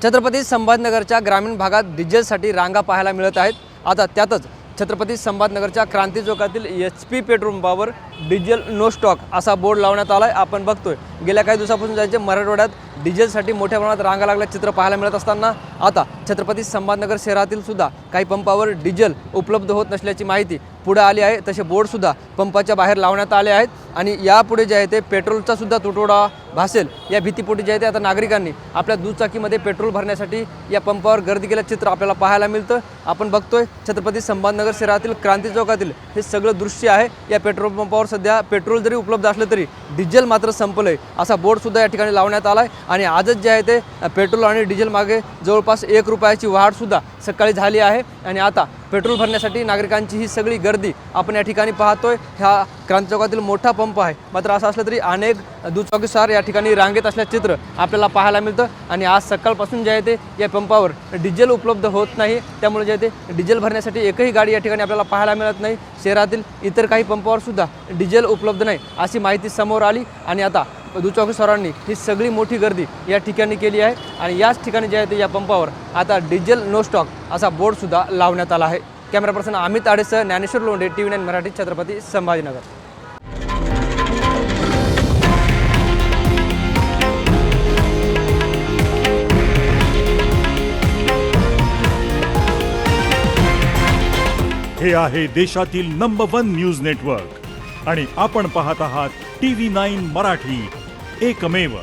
छत्रपती संभाजीनगरच्या ग्रामीण भागात डिझेलसाठी रांगा पाहायला मिळत आहेत। आता त्यातच छत्रपती संभाजीनगरच्या क्रांती चौकातील HP पेट्रोल पंपावर डिझेल नो स्टॉक असा बोर्ड लावण्यात आला आहे। आपण बघतोय गेल्या काही दिवसापासून ज्यांचे मराठवाड्यात डिझेलसाठी मोठ्या प्रमाणात रांगा लागल्या चित्र पाहायला मिळत असताना आता छत्रपती संभाजीनगर शहरातील सुद्धा काही पंपावर डिझेल उपलब्ध होत नसल्याची माहिती पुढे आली आहे। तसे बोर्ड सुद्धा पंपाच्या बाहेर लावण्यात आले आहेत आणि यापुढे जे आहे ते पेट्रोलचा सुद्धा तुटवडा भासेल या भीतीपोटी जे आहे ते आता नागरिकांनी आपल्या दुचाकीमध्ये पेट्रोल भरण्यासाठी या पंपावर गर्दी केल्याचे चित्र आपल्याला पाहायला मिळतं। आपण बघतोय छत्रपती संभाजीनगर शहरातील क्रांती चौकातील हे सगळं दृश्य आहे। या पेट्रोल पंपावर सध्या पेट्रोल जरी उपलब्ध असलं तरी डिझेल मात्र संपलंय असा बोर्ड सुद्धा या ठिकाणी लावण्यात आलाय आणि आजच जे आहे ते पेट्रोल आणि डिझेल मागे जवळपास 1 रुपयाची वाढ सुद्धा सकाळी झाली आहे आणि आता पेट्रोल भरण्यासाठी नागरिकांची ही सगळी गर्दी आपण या ठिकाणी पाहतोय। ह्या क्रांती चौकातील मोठा पंप आहे, मात्र असं असलं तरी अनेक दुचाकीस्वार या ठिकाणी रांगेत असल्याचे चित्र आपल्याला पाहायला मिळतं आणि आज सकाळपासून जे आहे ते या पंपावर डिझेल उपलब्ध होत नाही, त्यामुळे जे आहे ते डिझेल भरण्यासाठी एकही गाडी या ठिकाणी आपल्याला पाहायला मिळत नाही। शहरातील इतर काही पंपावर सुद्धा डिझेल उपलब्ध नाही अशी माहिती समोर आली आणि आता दुचाकीस्वारांनी ही सगळी मोठी गर्दी या ठिकाणी केली आहे आणि याच ठिकाणी जे आहे ते या पंपावर आता डिझेल नो स्टॉक असा बोर्ड सुद्धा लावण्यात आला आहे। कॅमेरा पर्सन अमित आडेसह ज्ञानेश्वर लोंढे, TV9 मराठी, छत्रपती संभाजीनगर। हे आहे देशातील नंबर 1 न्यूज नेटवर्क आणि आपण पाहत आहात TV9 मराठी, एकमेव।